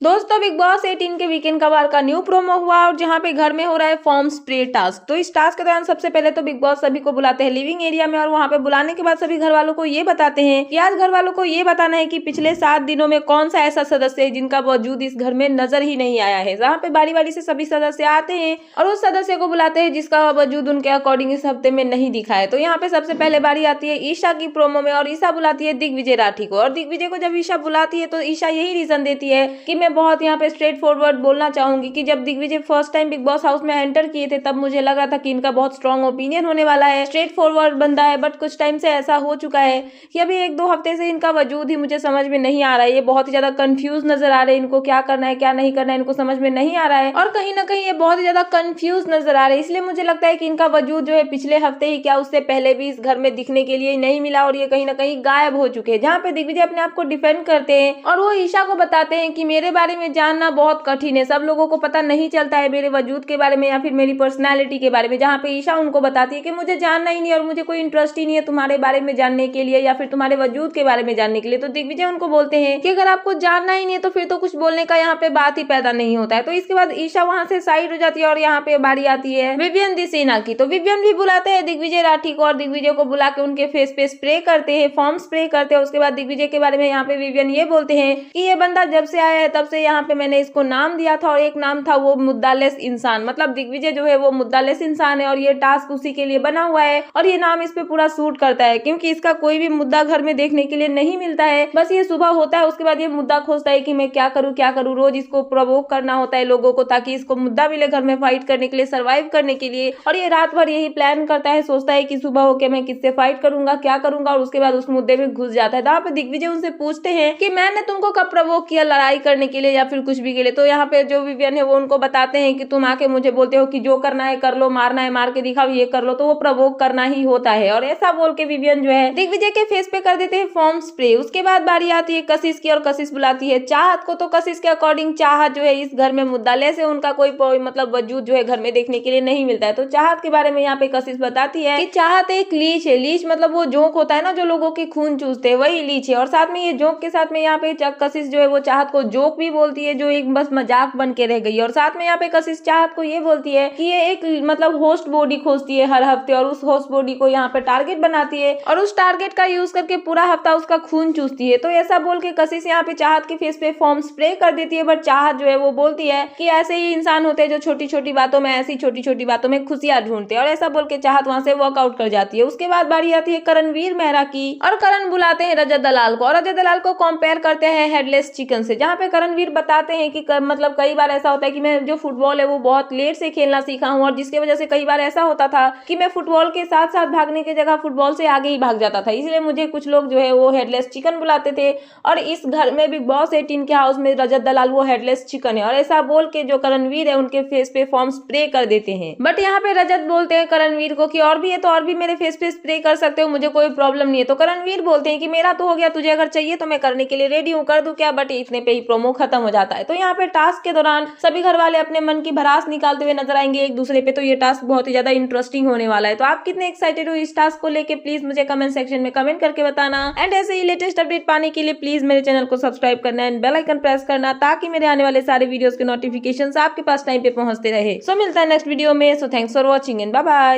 दोस्तों big boss 18 के weekend cover का न्यू प्रोमो हुआ और जहां पे घर में हो रहा है फॉर्म स्प्रे टास्क। तो इस टास्क के दौरान सबसे पहले तो बिग बॉस सभी को बुलाते हैं लिविंग एरिया में और वहां पे बुलाने के बाद सभी घर वालों को ये बताते हैं कि आज घर वालों को ये बताना है कि पिछले 7 दिनों में कौन सा ऐसा सदस्य है जिनका वजूद इस घर में नजर ही नहीं आया है। जहाँ पे बारी बारी से सभी सदस्य आते हैं और उस सदस्य को बुलाते हैं जिसका वजूद उनके अकॉर्डिंग इस हफ्ते में नहीं दिखा है। तो यहाँ पे सबसे पहले बारी आती है ईशा की प्रोमो में और ईशा बुलाती है दिग्विजय राठी को। और दिग्विजय को जब ईशा बुलाती है तो ईशा यही रीजन देती है कि मैं बहुत यहाँ पे स्ट्रेट फॉरवर्ड बोलना चाहूंगी कि जब Digvijay first time Bigg Boss house में एंटर किए थे तब मुझे लग रहा था कि इनका बहुत स्ट्रॉन्ग ओपिनियन होने वाला है, स्ट्रेट फॉरवर्ड बंदा है। बट कुछ टाइम से ऐसा हो चुका है कि अभी 1-2 हफ्ते से इनका वजूद ही मुझे समझ में नहीं आ रहा है। ये बहुत ही ज्यादा कंफ्यूज नजर आ रहे हैं, इनको क्या करना है क्या नहीं करना है इनको समझ में नहीं आ रहा है और कहीं ना कहीं ये बहुत ही ज्यादा कंफ्यूज नजर आ रहे हैं। इसलिए मुझे लगता है कि इनका वजूद जो है पिछले हफ्ते ही क्या उससे पहले भी इस घर में दिखने के लिए नहीं मिला और ये कहीं ना कहीं गायब हो चुके हैं। जहाँ पे दिग्विजय अपने आप को डिफेंड करते हैं और वो ईशा को बताते हैं कि मेरे बारे में जानना बहुत कठिन है, सब लोगों को पता नहीं चलता है मेरे वजूद के बारे में या फिर मेरी पर्सनालिटी के बारे में। जहाँ पे ईशा उनको बताती है कि मुझे जानना ही नहीं और मुझे कोई इंटरेस्ट ही नहीं है तुम्हारे बारे में जानने के लिए या फिर तुम्हारे वजूद के बारे में जानने के लिए। तो दिग्विजय उनको बोलते हैं कि अगर आपको जानना ही नहीं है तो फिर तो कुछ बोलने का यहाँ पे बात ही पैदा नहीं होता है। तो इसके बाद ईशा वहां से साइड हो जाती है और यहाँ पे बारी आती है विवियन दिसेना की। तो विवियन भी बुलाते हैं दिग्विजय राठी को और दिग्विजय को बुला के उनके फेस पे स्प्रे करते हैं, फॉर्म स्प्रे करते हैं। उसके बाद दिग्विजय के बारे में यहाँ पे विवियन ये बोलते हैं कि ये बंदा जब से आया है तब से यहाँ पे मैंने इसको नाम दिया था और एक नाम था वो मुद्दालेस इंसान। मतलब दिग्विजय जो है वो मुद्दालेस इंसान है और ये टास्क उसी के लिए बना हुआ है और ये नाम इस पे पूरा सूट करता है क्योंकि इसका कोई भी मुद्दा घर में देखने के लिए नहीं मिलता है। बस ये सुबह होता है उसके बाद ये मुद्दा खोजता है कि मैं क्या करूँ। रोज इसको प्रोवोक करना होता है लोगों को ताकि इसको मुद्दा मिले घर में फाइट करने के लिए, सर्वाइव करने के लिए। और ये रात भर यही प्लान करता है, सोचता है कि सुबह होके मैं किससे फाइट करूंगा, क्या करूंगा और उसके बाद उस मुद्दे में घुस जाता है। यहाँ पे दिग्विजय उनसे पूछते हैं कि मैंने तुमको कब प्रोवोक किया लड़ाई करने के लिए या फिर कुछ भी के लिए। तो यहाँ पे जो विवियन है वो उनको बताते हैं कि तुम आके मुझे बोलते हो कि जो करना है कर लो, मारना है मार के दिखाओ, ये कर लो। तो वो प्रोवोक करना ही होता है और ऐसा बोल के विवियन जो है दिग्विजय के फेस पे कर देते हैं फॉर्म स्प्रे। उसके बाद बारी आती है कशिश की और कशिश बुलाती है चाहत को। तो कशिश के अकॉर्डिंग चाहत जो है इस घर में मुद्दालेस है, उनका कोई मतलब वजूद जो है घर में देखने के लिए नहीं मिलता है। तो चाहत के बारे में यहाँ पे कशिश बताती है कि चाहत एक लीच है। लीच मतलब वो जोंक होता है ना जो लोगों के खून चूसते हैं, वही लीच है। और साथ में ये जोंक के साथ में यहाँ पे कशिश जो है वो चाहत को जोक भी बोलती है जो एक बस मजाक बन के रह गई। और साथ में यहाँ पे कशिश चाहत को ये बोलती है कि ये एक मतलब होस्ट बॉडी खोजती है हर हफ्ते और उस होस्ट बॉडी को यहाँ पे टारगेट बनाती है और उस टारगेट का यूज करके पूरा हफ्ता उसका खून चूसती है। तो ऐसा बोल के कशिश यहाँ पे चाहत के फेस पे फॉर्म स्प्रे कर देती है। बट चाहत जो है वो बोलती है कि ऐसे ही इंसान होते हैं जो छोटी छोटी बातों में ऐसी छोटी छोटी बातों में खुशियां ढूंढते हैं। और ऐसा बोल के चाहत वहां से वर्कआउट कर जाती है। उसके बाद बारी आती है करणवीर मेहरा की और करण बुलाते हैं रजत दलाल को और रजत दलाल को कंपेयर करते हैं हेडलेस चिकन से। जहाँ पे करणवीर बताते हैं कि मतलब कई बार ऐसा होता है कि मैं जो फुटबॉल है वो बहुत लेट से खेलना सीखा हूँ और जिसकी वजह से कई बार ऐसा होता था कि मैं फुटबॉल के साथ साथ भागने की जगह फुटबॉल से आगे ही भाग जाता था। इसलिए मुझे कुछ लोग जो है वो हेडलेस चिकन बुलाते थे और इस घर में बिग बॉस 18 के हाउस में रजत दलाल वो हेडलेस चिकन है। और ऐसा बोल के जो करणवीर है उनके फेस पे फॉर्म स्प्रे कर देते हैं। बट यहाँ पे रजत बोलते हैं करणवीर को कि और भी है तो और भी मेरे फेस पे स्प्रे कर सकते हो, मुझे कोई प्रॉब्लम नहीं है। तो करणवीर बोलते हैं कि मेरा तो हो गया, तुझे अगर चाहिए तो मैं करने के लिए रेडी हूँ, कर दूं क्या। बट इतने पे ही प्रोमो खत्म हो जाता है। तो यहाँ पे टास्क के दौरान सभी घर वाले अपने मन की भड़ास निकालते हुए नजर आएंगे एक दूसरे पे। तो ये टास्क बहुत ही ज्यादा इंटरेस्टिंग होने वाला है। तो आप कितने एक्साइटेड हो इस टास्क को लेके प्लीज मुझे कमेंट सेक्शन में कमेंट करके बताना। एंड ऐसे ही लेटेस्ट अपडेट पाने के लिए प्लीज मेरे चैनल को सब्सक्राइब करना एंड बेल आइकन प्रेस करना ताकि मेरे आने वाले सारे वीडियोस के नोटिफिकेशन आपके पास टाइम पे पहुंचते रहे। सो मिलता है नेक्स्ट वीडियो में। So thanks for watching and bye bye.